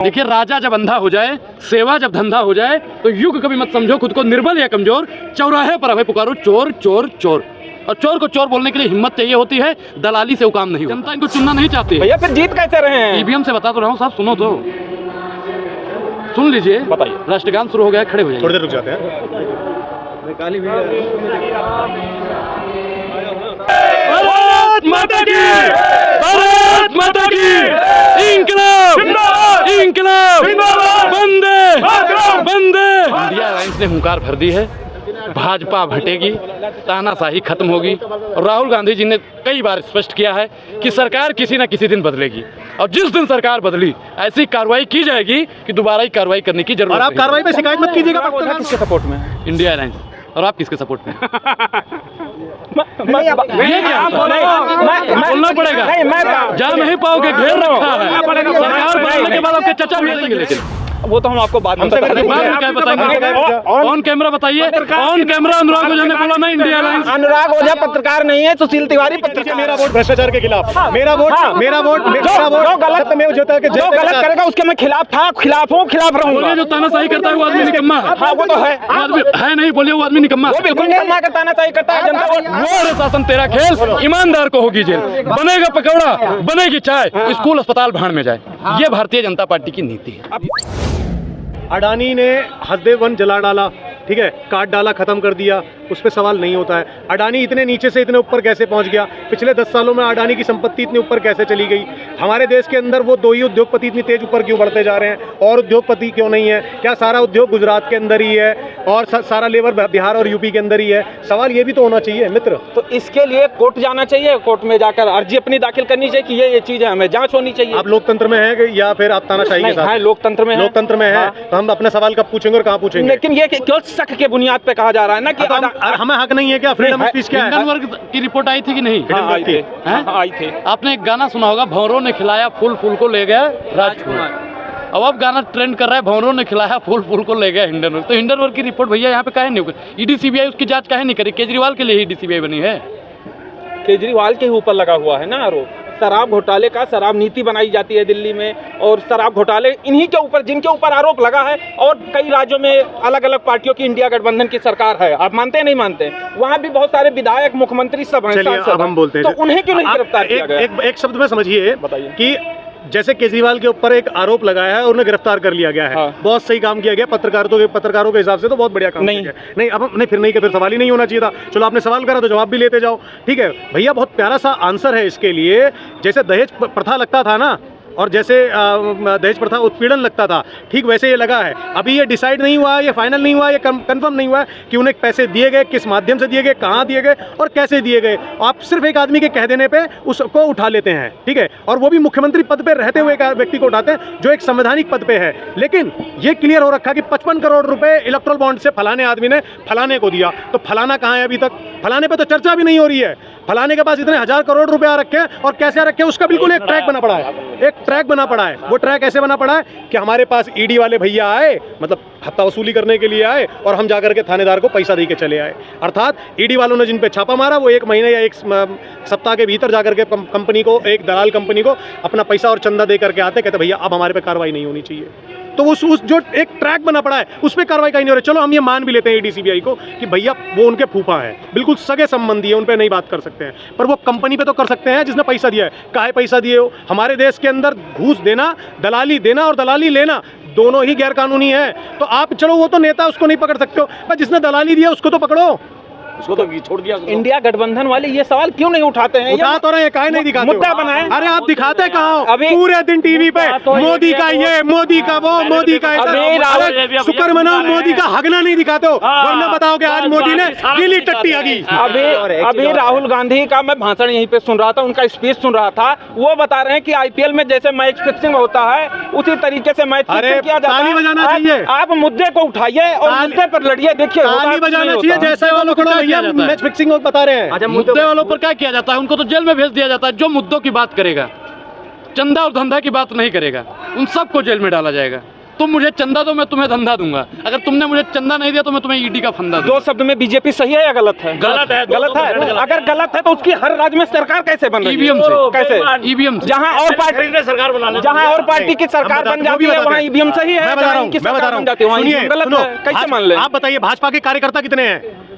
देखिए, राजा जब अंधा हो जाए, सेवा जब धंधा हो जाए, तो युग कभी मत समझो खुद को निर्बल या कमजोर। चौराहे पर अभय पुकारो चोर चोर चोर। और चोर को चोर बोलने के लिए हिम्मत चाहिए होती है, दलाली से वो काम नहीं होता। जनता इनको चुनना नहीं चाहती भैया, फिर जीत कैसे रहे हैं? ईवीएम से बता तो रहा हूँ साहब, सुनो तो, सुन लीजिए। बताइए। राष्ट्रगान शुरू हो गया, खड़े हो जाइए। थोड़ी देर रुक जाते हैं। भारत माता की, भारत माता की, इंकलाब इंकलाब, वंदे वंदे। इंडिया अलायंस ने हुंकार भर दी है, भाजपा हटेगी, तानाशाही खत्म होगी। और राहुल गांधी जी ने कई बार स्पष्ट किया है कि सरकार किसी न किसी दिन बदलेगी, और जिस दिन सरकार बदली ऐसी कार्रवाई की जाएगी कि दोबारा ही कार्रवाई करने की जरूरत। और आप कार्रवाई पे शिकायत मत कीजिएगा। किसके सपोर्ट में? India alliance. और आप किसके सपोर्ट में? बोलना पड़ेगा, जा नहीं पाओगे, घेर रखा है सरकार बदलने के बाद आपके चचा भी आएंगे। लेकिन वो तो हम आपको बाद में क्या बताएंगे? ऑन कैमरा बताइए। ऑन कैमरा अनुराग ओझा ने बोला ना इंडिया अलायंस। अनुराग ओझा पत्रकार नहीं है, सुशील तिवारी पत्रकार। मेरा वोट भ्रष्टाचार के खिलाफ, मेरा वोट जो गलत करेगा उसके मैं खिलाफ हूँ, खिलाफ रहूंगा। जो तानाशाही करता है वो आदमी निकम्मा है। हाँ, वो तो है। आदमी है नहीं, बोलिए वो आदमी निकम्मा। वो बिल्कुल निकम्मा का तानाशाही करता है जनता को। वो शासन तेरा खेल, ईमानदार को होगी जेल, बनेगा पकौड़ा बनेगी चाय, स्कूल अस्पताल भाड़ में जाए। ये भारतीय जनता पार्टी की नीति है। अडानी ने हसदेव वन जला डाला, ठीक है, काट डाला, खत्म कर दिया, उस पर सवाल नहीं होता है। अडानी इतने नीचे से इतने ऊपर कैसे पहुंच गया? पिछले 10 सालों में अडानी की संपत्ति इतने ऊपर कैसे चली गई? हमारे देश के अंदर वो दो ही उद्योगपति इतनी तेज ऊपर क्यों बढ़ते जा रहे हैं, और उद्योगपति क्यों नहीं है? क्या सारा उद्योग गुजरात के अंदर ही है और सारा लेबर बिहार और यूपी के अंदर ही है? सवाल ये भी तो होना चाहिए मित्र। तो इसके लिए कोर्ट जाना चाहिए, कोर्ट में जाकर अर्जी अपनी दाखिल करनी चाहिए कि ये चीज है, हमें जांच होनी चाहिए। आप लोकतंत्र में है या फिर आप तानाशाही के साथ? हाँ, लोकतंत्र में है। लोकतंत्र में है तो हम अपने सवाल कब पूछेंगे और कहाँ पूछेंगे? लेकिन ये क्यों शक के बुनियाद पे कहा जा रहा है ना कि हमें हक नहीं है क्या? फ्रीडम ऑफ स्पीच क्या है? वर्ग की रिपोर्ट आई थी कि नहीं? आई थी। आपने एक गाना सुना होगा, भंवरों ने खिलाया फूल फूल को ले गया राजकुमार। अब गाना ट्रेंड कर रहा है, भंवरों ने खिलाया फूल फूल को ले गया हिंडनबर्ग। तो हिंडनबर्ग की रिपोर्ट भैया यहाँ पे काहे नहीं होगी? ईडी सीबीआई उसकी जांच काहे नहीं करी? केजरीवाल के लिए ईडी सीबीआई बनी है। केजरीवाल के ऊपर लगा हुआ है ना आरोप शराब घोटाले का। शराब नीति बनाई जाती है दिल्ली में, और शराब घोटाले इन्हीं के ऊपर, जिनके ऊपर आरोप लगा है। और कई राज्यों में अलग अलग पार्टियों की इंडिया गठबंधन की सरकार है। आप मानते हैं नहीं मानते? वहाँ भी बहुत सारे विधायक, मुख्यमंत्री सब हैं। अब हम बोलते हैं तो उन्हें क्यों नहीं गिरफ्तार किया गया? एक शब्द में समझिए, बताइए कि जैसे केजरीवाल के ऊपर एक आरोप लगाया है और उन्हें गिरफ्तार कर लिया गया है। हाँ। बहुत सही काम किया गया पत्रकारों के हिसाब से, तो बहुत बढ़िया काम किया गया। नहीं, अब नहीं, फिर नहीं, फिर सवाल ही नहीं होना चाहिए था। चलो आपने सवाल करा तो जवाब भी लेते जाओ, ठीक है भैया। बहुत प्यारा सा आंसर है इसके लिए। जैसे दहेज प्रथा लगता था ना, और जैसे दहेज प्रथा उत्पीड़न लगता था, ठीक वैसे ये लगा है। अभी ये डिसाइड नहीं हुआ, ये फाइनल नहीं हुआ, ये कंफर्म नहीं हुआ कि उन्हें पैसे दिए गए, किस माध्यम से दिए गए, कहाँ दिए गए और कैसे दिए गए। आप सिर्फ एक आदमी के कह देने पे उसको उठा लेते हैं, ठीक है, और वो भी मुख्यमंत्री पद पे रहते हुए एक व्यक्ति को उठाते हैं जो एक संवैधानिक पद पे है। लेकिन ये क्लियर हो रखा कि 55 करोड़ रुपए इलेक्ट्रल बॉन्ड से फलाने आदमी ने फलाने को दिया। तो फलाना कहाँ है? अभी तक फलाने पे तो चर्चा भी नहीं हो रही है। फलाने के पास इतने 1000 करोड़ रुपए आ रखे हैं, और कैसे आ रखे हैं उसका बिल्कुल एक ट्रैक बना पड़ा है। एक ट्रैक बना पड़ा है। वो ट्रैक ऐसे बना पड़ा है कि हमारे पास ईडी वाले भैया आए, मतलब हत्ता वसूली करने के लिए आए, और हम जाकर के थानेदार को पैसा दे के चले आए। अर्थात ईडी वालों ने जिन पे छापा मारा वो 1 महीने या 1 सप्ताह के भीतर जाकर के कंपनी को, एक दलाल कंपनी को अपना पैसा और चंदा दे करके आते, कहते भैया अब हमारे पे कार्रवाई नहीं होनी चाहिए। तो उस जो एक ट्रैक बना पड़ा है उस पर कार्रवाई कहीं नहीं हो रही। चलो हम ये मान भी लेते हैं ईडी सीबीआई को कि भैया वो उनके फूफा है, बिल्कुल सगे संबंधी है, उन पे नहीं बात कर सकते हैं, पर वो कंपनी पे तो कर सकते हैं जिसने पैसा दिया है। काहे पैसा दिए हो? हमारे देश के अंदर घूस देना, दलाली देना और दलाली लेना दोनों ही गैर कानूनी है। तो आप चलो वो तो नेता, उसको नहीं पकड़ सकते हो, पर जिसने दलाली दिया उसको तो पकड़ो, उसको तो छोड़ दिया। इंडिया गठबंधन वाले ये सवाल क्यों नहीं उठाते हैं? उठा तो रहे, काहे नहीं दिखाते? मुद्दा बनाए। अरे आप दिखाते कहाँ हो? पूरे दिन टीवी पे मोदी का ये, मोदी का वो, मोदी का ऐसा। शुक्र मनाओ मोदी का हगना नहीं दिखाते हो, वरना बताओगे आज मोदी ने गीली टट्टी हगी। अभी राहुल गांधी का मैं भाषण यहीं पे सुन रहा था, उनका स्पीच सुन रहा था। वो बता रहे हैं कि आईपीएल में जैसे मैच फिक्सिंग होता है उसी तरीके से मैच फिक्सिंग किया जाता है। बजाना चाहिए। आप मुद्दे को उठाइए और मुद्दे पर लड़िए। देखिए, ताली बजाना चाहिए। जैसे वालों को मैच फिक्सिंग बता रहे हैं। अच्छा, मुद्दे वालों पर क्या किया जाता है? उनको तो जेल में भेज दिया जाता है। जो मुद्दों की बात करेगा, चंदा और धंधा की बात नहीं करेगा, उन सबको जेल में डाला जाएगा। तुम मुझे चंदा दो, मैं तुम्हें धंधा दूंगा। अगर तुमने मुझे चंदा नहीं दिया तो मैं तुम्हें ईडी का फंदा दूंगा। दो शब्द में बीजेपी सही है या गलत है? गलत है। गलत है। अगर गलत है तो उसकी हर राज्य में सरकार कैसे बन रही है? ईवीएम से। कैसे? ईवीएम से। जहां और पार्टी सरकार बना जहां और पार्टी की सरकार बन जाती है वहाँ ईवीएम सही है। मैं बता रहा हूँ, सुनिए, गलत है। कैसे मान ले? आप बताइए भाजपा के कार्यकर्ता कितने हैं?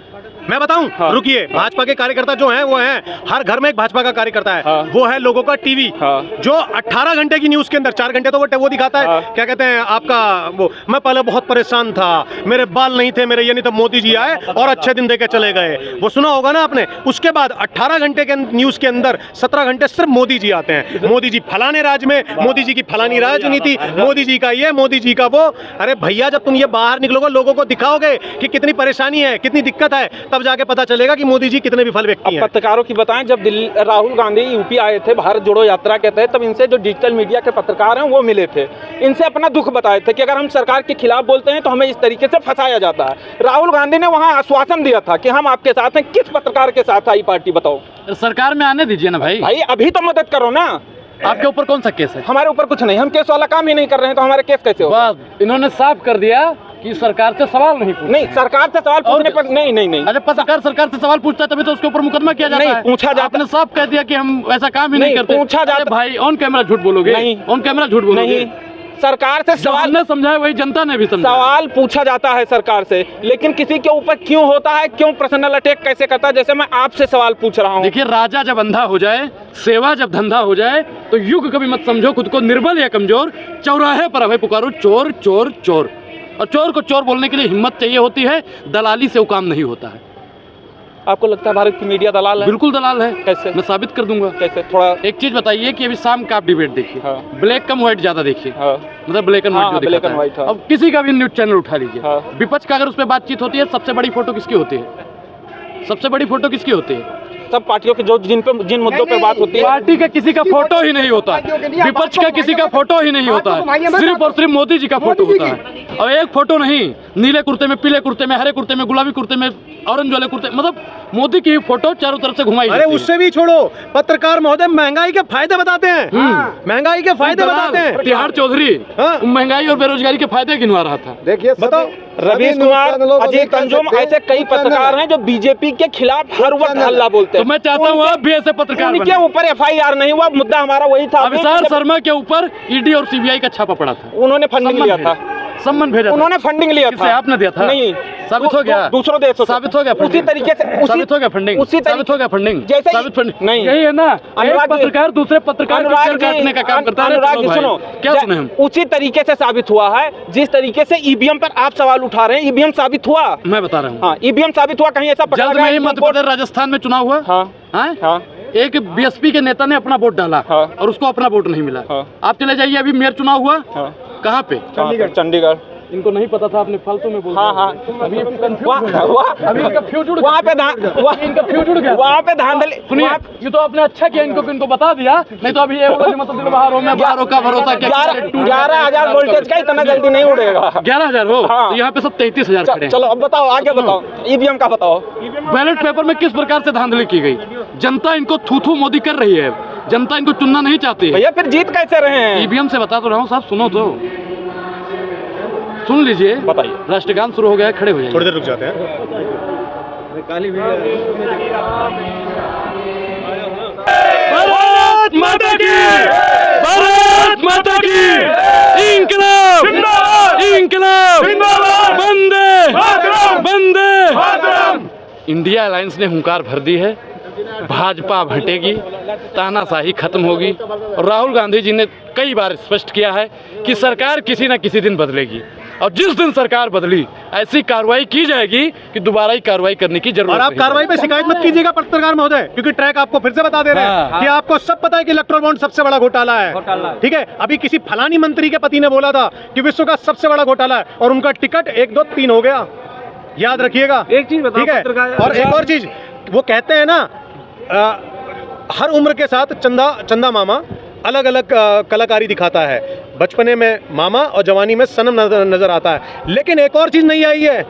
मैं बताऊं? हाँ। रुकिए, भाजपा के कार्यकर्ता जो हैं वो हैं, हर घर में एक भाजपा का कार्यकर्ता है। हाँ। वो है लोगों का टीवी, हाँ। जो 18 घंटे की न्यूज के अंदर 4 घंटे तो वो दिखाता है। हाँ। क्या कहते हैं आपका वो, मैं पहले बहुत परेशान था, मेरे बाल नहीं थे मेरे, ये नहीं तो मोदी जी आए और अच्छे दिन देके चले गए। वो सुना होगा ना आपने। उसके बाद 18 घंटे के न्यूज के अंदर 17 घंटे सिर्फ मोदी जी आते हैं। मोदी जी फलाने राज्य में, मोदी जी की फलानी राजनीति, मोदी जी का ये, मोदी जी का वो। अरे भैया, जब तुम ये बाहर निकलोगे, लोगों को दिखाओगे कि कितनी परेशानी है, कितनी दिक्कत है, तब जाके पता चलेगा कि मोदी जी कितने विफल व्यक्ति हैं। पत्रकारों की बताएं, जब राहुल गांधी यूपी आए थे भारत जोड़ो यात्रा के तहत, तब इनसे जो डिजिटल मीडिया के पत्रकार हैं वो मिले थे। इनसे अपना दुख बताए थे कि अगर हम सरकार के खिलाफ बोलते हैं तो हमें इस तरीके से फंसाया जाता है। राहुल गांधी ने वहां आश्वासन दिया था कि हम आपके साथ हैं। किस पत्रकार के साथ आई पार्टी, बताओ? सरकार में आने दीजिए ना भाई। भाई अभी तो मदद करो ना। आपके ऊपर कौन सा केस है? हमारे ऊपर कुछ नहीं, हम केस वाला काम ही नहीं कर रहे हैं तो हमारे केस कैसे होगा? बस इन्होंने साफ कर दिया कि सरकार से सवाल नहीं पूछना। नहीं, सरकार से सवाल पूछने पर नहीं। अरे पत्रकार सरकार से सवाल पूछता है तभी तो उसके ऊपर मुकदमा किया जाता है। नहीं, पूछा जाता। आपने साफ कह दिया कि हम ऐसा काम ही नहीं करते। पूछा जाता। भाई ऑन कैमरा झूठ बोलोगे? नहीं। ऑन कैमरा झूठ बोलोगे? नहीं, सरकार से सवाल हमने समझाया वही जनता ने भी समझा। सवाल पूछा जाता है सरकार से, लेकिन किसी के ऊपर क्यों होता है, क्यों पर्सनल अटैक कैसे करता है? जैसे मैं आपसे सवाल पूछ रहा हूँ। देखिए, राजा जब अंधा हो जाए, सेवा जब धंधा हो जाए, तो युग कभी मत समझो खुद को निर्बल या कमजोर। चौराहे पर अभय पुकारो, चोर चोर चोर। और चोर को चोर बोलने के लिए हिम्मत चाहिए होती है, दलाली से वो काम नहीं होता है। आपको लगता है भारत की मीडिया दलाल है? बिल्कुल दलाल है। कैसे? मैं साबित कर दूंगा। कैसे? थोड़ा एक चीज बताइए कि अभी शाम का आप डिबेट देखिए। हाँ। ब्लैक कम व्हाइट ज्यादा देखिए। हाँ। मतलब ब्लैक एंड व्हाइट जो ब्लैक एंड दिखाता व्हाइट। है। अब किसी का भी न्यूज चैनल उठा लीजिए। हाँ। विपक्ष का अगर उस पर बातचीत होती है, सबसे बड़ी फोटो किसकी होती है? सबसे बड़ी फोटो किसकी होती है? सब पार्टियों के जो जिन मुद्दों पे बात होती है। पार्टी का किसी का फोटो ही नहीं होता, विपक्ष का किसी का फोटो ही नहीं होता है, सिर्फ और सिर्फ मोदी जी का फोटो होता है। और एक फोटो नहीं, नीले कुर्ते में, पीले कुर्ते में, हरे कुर्ते में, गुलाबी कुर्ते में, ऑरेंज वाले कुर्ते, मतलब मोदी की फोटो चारों तरफ से घुमाई। अरे उससे भी छोड़ो, पत्रकार महोदय महंगाई के फायदे बताते हैं। महंगाई के फायदे बताते हैं। तिहाड़ चौधरी महंगाई और बेरोजगारी के फायदे गिनवा रहा था। देखिए, बताओ। रवीश कुमार, अजीत अंजुम, ऐसे कई पत्रकार हैं जो बीजेपी के खिलाफ हर वक्त हल्ला बोलते हैं। तो मैं चाहता हूँ आप भी ऐसे पत्रकार उनके ऊपर FIR नहीं हुआ, मुद्दा हमारा वही था। अभिसार शर्मा के ऊपर ईडी और सीबीआई का छापा पड़ा था। उन्होंने फंडिंग लिया था। सम्मान भेजा था। उन्होंने फंडिंग लिया था। आपने दिया था? नहीं, साबित हो गया। दूसरों देशों से साबित हो गया। उसी तरीके से साबित हो गया फंडिंग। साबित हो गया फंडिंग। जैसे साबित फंडिंग नहीं, यही है ना, एक पत्रकार दूसरे पत्रकार को काटने का काम करता है। अनुराग, सुनो, क्या सुने हम? उसी तरीके से साबित हुआ है जिस तरीके से ईवीएम पर आप सवाल उठा रहे हैं। ईवीएम साबित हुआ, मैं बता रहा हूँ। हाँ, ईवीएम साबित हुआ। कहीं ऐसा जल्द में ही मध्य प्रदेश राजस्थान में चुनाव हुआ। हाँ, एक बीएसपी के नेता ने अपना वोट डाला और उसको अपना वोट नहीं मिला। आप चले जाइए, अभी मेयर चुनाव हुआ कहाँ पे? चंडीगढ़। इनको नहीं पता था, आपने फालतू में बोला। हाँ, अभी इनका फ्यूज उड़ गया। वहाँ पे धांधली। सुनिए, ये तो आपने अच्छा किया, इनको बता दिया, नहीं तो अभी ये मतलब बाहर हो, मैं बाहरों का भरोसा क्या। 11,000 वोल्टेज का इतना जल्दी नहीं उड़ेगा। 11,000 हो तो यहाँ पे सब 33,000 खड़े हैं। चलो अब बताओ, आगे बताओ, ईवीएम का बताओ। बैलेट पेपर में किस प्रकार से धांधली की गई? जनता इनको थू मोदी कर रही है, जनता इनको चुनना नहीं चाहती है। भैया फिर जीत कैसे रहे हैं? ईवीएम से बता तो रहा हूँ साहब, सुनो तो, सुन लीजिए। बताइए। राष्ट्रगान शुरू हो गया, खड़े हो जाइए। थोड़ी देर रुक जाते हैं। भारत माता की, भारत माता की, इंकलाब इंकलाब, वंदे वंदे। इंडिया अलायंस ने हुंकार भर दी है, भाजपा भटेगी, तानाशाही खत्म होगी। और राहुल गांधी जी ने कई बार स्पष्ट किया है कि सरकार किसी न किसी दिन बदलेगी, और जिस दिन सरकार बदली ऐसी कार्रवाई की जाएगी कि दोबारा ही कार्रवाई करने की जरूरत। और आप कार्रवाई पे शिकायत मत कीजिएगा पत्रकार महोदय, क्योंकि ट्रैक आपको फिर से बता दे रहे हैं कि आपको सब पता है कि इलेक्ट्रल बॉन्ड सबसे बड़ा घोटाला है। ठीक है, अभी किसी फलानी मंत्री के पति ने बोला था कि विश्व का सबसे बड़ा घोटाला है, और उनका टिकट 1, 2, 3 हो गया। याद रखिएगा। एक चीज ठीक है, और एक और चीज, वो कहते हैं ना, हर उम्र के साथ चंदा मामा अलग अलग कलाकारी दिखाता है। बचपने में मामा और जवानी में सनम नजर आता है। लेकिन एक और चीज नहीं आई है,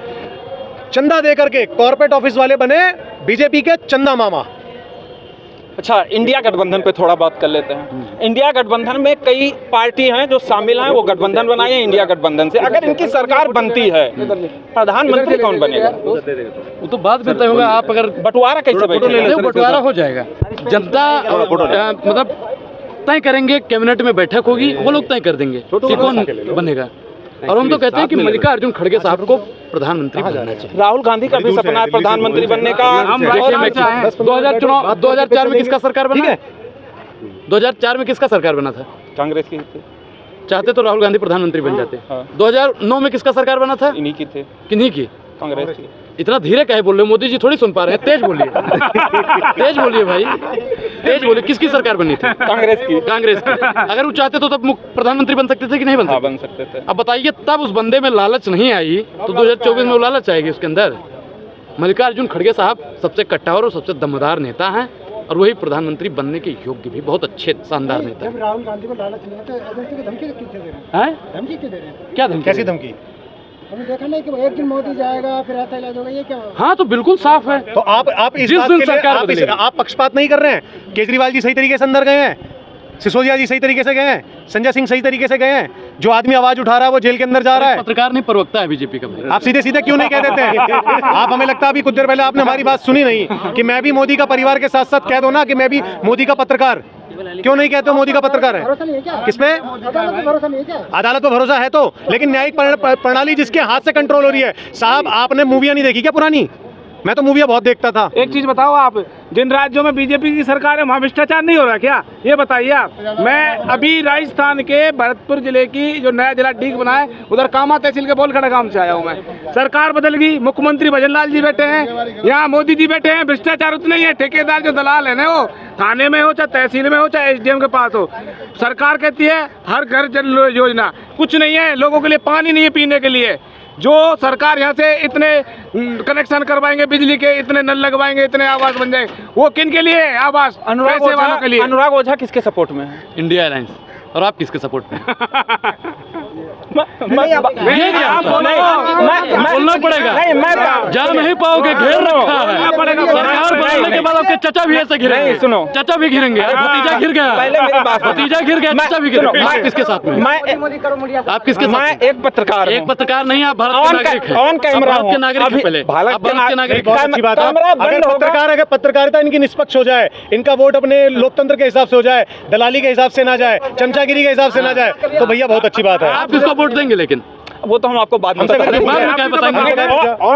चंदा दे करके कॉर्पोरेट ऑफिस वाले बने बीजेपी के चंदा मामा। अच्छा, इंडिया गठबंधन पे थोड़ा बात कर लेते हैं। इंडिया गठबंधन में कई पार्टी हैं जो शामिल हैं, वो गठबंधन बनाए हैं इंडिया गठबंधन से। अगर इनकी सरकार बनती है, प्रधानमंत्री कौन बनेगा? वो तो बाद में तय होगा। आप अगर बंटवारा कैसे बैठेगा? बंटवारा हो जाएगा, जनता मतलब तय करेंगे, कैबिनेट में बैठक होगी, वो लोग तय कर देंगे कि कौन बनेगा। और हम तो कहते हैं कि मल्लिकार्जुन खड़गे साहब को प्रधानमंत्री बनना चाहिए। राहुल गांधी का भी सपना है प्रधानमंत्री बनने का। हम 2004 में किसका सरकार बना? 2004 में किसका सरकार बना था? कांग्रेस की थी। चाहते तो राहुल गांधी प्रधानमंत्री बन जाते। 2009 में किसका सरकार बना था? इन्हीं की थे। किन्हीं की? कांग्रेस की। इतना धीरे काहे बोल रहे हो? मोदी जी थोड़ी सुन पा रहे हैं, तेज बोलिए। तेज बोलिए भाई, तेज बोलिए। किसकी सरकार बनी थी? कांग्रेस की। कांग्रेस की। अगर वो चाहते तो तब प्रधानमंत्री बन सकते थे कि नहीं बन सकते? बन सकते थे। अब बताइए, तब उस बंदे में लालच नहीं आई तो 2024 में वो लालच आएगी उसके अंदर। मल्लिकार्जुन खड़गे साहब सबसे कट्टावर और सबसे दमदार नेता हैं और वही प्रधानमंत्री बनने के योग्य भी, बहुत अच्छे शानदार नेता हैं। राहुल गांधी को लालच नहीं है तो एजेंसी की धमकी क्यों दे रहे हैं? धमकी क्यों दे रहे हैं? क्या धमकी? कैसी धमकी? हमने देखा नहीं कि एक दिन मोदी जाएगा फिर ऐसा इलाज होगा, ये क्या? हाँ, तो बिल्कुल साफ है। तो आप इस जिस बात दिन के लिए सरकार आप बदलेगी। आप पक्षपात नहीं कर रहे हैं। केजरीवाल जी सही तरीके से अंदर गए हैं, सिसोदिया जी सही तरीके से गए हैं, संजय सिंह सही तरीके से गए हैं। जो आदमी आवाज उठा रहा है वो जेल के अंदर जा रहा है। पत्रकार नहीं, प्रवक्ता है बीजेपी का। आप सीधे सीधे क्यों नहीं कह देते हैं? आप, हमें लगता है अभी कुछ देर पहले आपने हमारी बात सुनी नहीं कि मैं भी मोदी का परिवार के साथ साथ कह दो ना कि मैं भी मोदी का पत्रकार। क्यों नहीं कहते हो मोदी का पत्रकार है? भरोसा नहीं है क्या? किसमें? अदालत पे भरोसा नहीं है क्या? अदालत पर भरोसा है तो, लेकिन न्यायिक प्रणाली जिसके हाथ से कंट्रोल हो रही है। साहब, आपने मूवियां नहीं देखी क्या पुरानी? मैं तो मूवियां बहुत देखता था। एक चीज बताओ, आप जिन राज्यों में बीजेपी की सरकार है वहाँ भ्रष्टाचार नहीं हो रहा क्या? ये बताइए आप। मैं अभी राजस्थान के भरतपुर जिले की जो नया जिला डीग बना है, उधर कामा तहसील के बोलखड़ा गांव से आया हूँ मैं। सरकार बदल गई, मुख्यमंत्री भजनलाल जी बैठे हैं, यहाँ मोदी जी बैठे हैं। भ्रष्टाचार उतना ही है, ठेकेदार जो दलाल है ना, वो थाने में हो चाहे तहसील में हो चाहे SDM के पास हो। सरकार कहती है हर घर जल योजना, कुछ नहीं है। लोगों के लिए पानी नहीं है पीने के लिए। जो सरकार यहाँ से इतने कनेक्शन करवाएंगे बिजली के, इतने नल लगवाएंगे, इतने आवास बन जाएंगे, वो किन के लिए है? आवास पैसे वालों के लिए। अनुराग ओझा किसके सपोर्ट में है? India alliance. और आप किसके सपोर्ट में? बोलना पड़ेगा, जा नहीं पाओगे, घेर रखा है सरकार बनने के बाद। आपके चचा भी ऐसे घिरेंगे, सुनो, चचा भी घिरेंगे, भतीजा घिर गया, पहले मेरी बात, भतीजा घिर गया, चचा भी घिर गया। आप किसके साथ में? आप किसके साथ? मैं एक पत्रकार हूं। एक पत्रकार नहीं, आप भारत के नागरिक हैं। ऑन कैमरा भारत के नागरिक हैं। पहले भारत के नागरिक। बहुत अच्छी बात है। अगर पत्रकारिता इनकी निष्पक्ष हो जाए, इनका वोट अपने लोकतंत्र के हिसाब से हो जाए, दलाली के हिसाब से ना जाए, चमचागिरी के हिसाब से ना जाए, तो भैया बहुत अच्छी बात है। आप किसको वोट देंगे? लेकिन वो तो हम आपको बाद में क्या बताएंगे?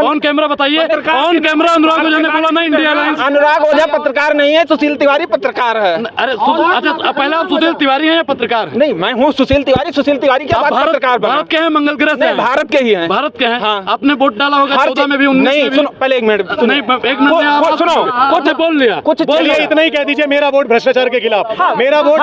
ऑन कैमरा बताइए। ऑन कैमरा अनुराग ओझा ने बोला ना इंडिया अलायंस। अनुराग ओझा पत्रकार नहीं है, सुशील तिवारी पत्रकार है। अरे अच्छा, पहले आप सुशील तिवारी हैं या पत्रकार हैं? नहीं, मैं हूँ सुशील तिवारी। सुशील तिवारी क्या बात? पत्रकार भारत के हैं, मंगल ग्रह से हैं। भारत के ही हैं। भारत के हैं। हाँ। आपने वोट डाला होगा 14 में भी, 19 नहीं, में भी। सुनो पहले एक मिनट। नहीं, एक मिनट में आप सुनो, कुछ बोल लिया, कुछ चलिए इतना ही कह दीजिए, मेरा वोट भ्रष्टाचार के खिलाफ। मेरा वोट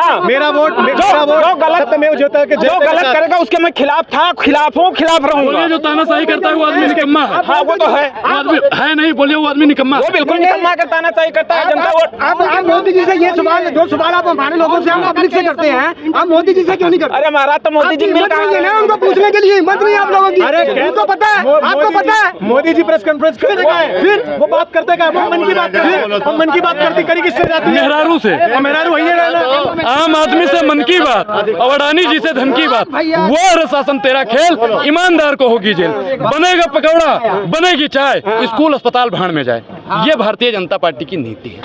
जो गलत करेगा उसके मैं खिलाफ था, खिलाफ हूँ, खिलाफ रहूंगा। जो तानाशाही करता है वो आदमी निकम्मा है। हाँ, वो तो है। वो आदमी है नहीं, बोलिए वो आदमी निकम्मा। वो बिल्कुल निकम्मा करता है, तानाशाही करता है। जनता वोट आप मोदी जी से ये सवाल, जो सवाल आप हमारे लोगों से, हम पब्लिक से करते हैं, आप मोदी जी से क्यों नहीं करते? अरे महाराज, तो मोदी जी हिम्मत नहीं है ना उनको पूछने के लिए? हिम्मत नहीं है आप लोगों की? अरे उनको पता है, आपको पता है। मोदी जी प्रेस कॉन्फ्रेंस करते हैं, फिर वो बात करते हैं, हम मन की बात करते हैं। हम मन की बात करती करी किससे जाती है? मेहरारू से। मेहरारू वही है, आम आदमी से मन की बात और अडानी जी से धन की बात। वो रसासन तेरा खेल, ईमानदार को होगी जेल। बनेगा पकौड़ा, बनेगी चाय, स्कूल अस्पताल भाड़ में जाए। ये भारतीय जनता पार्टी की नीति है।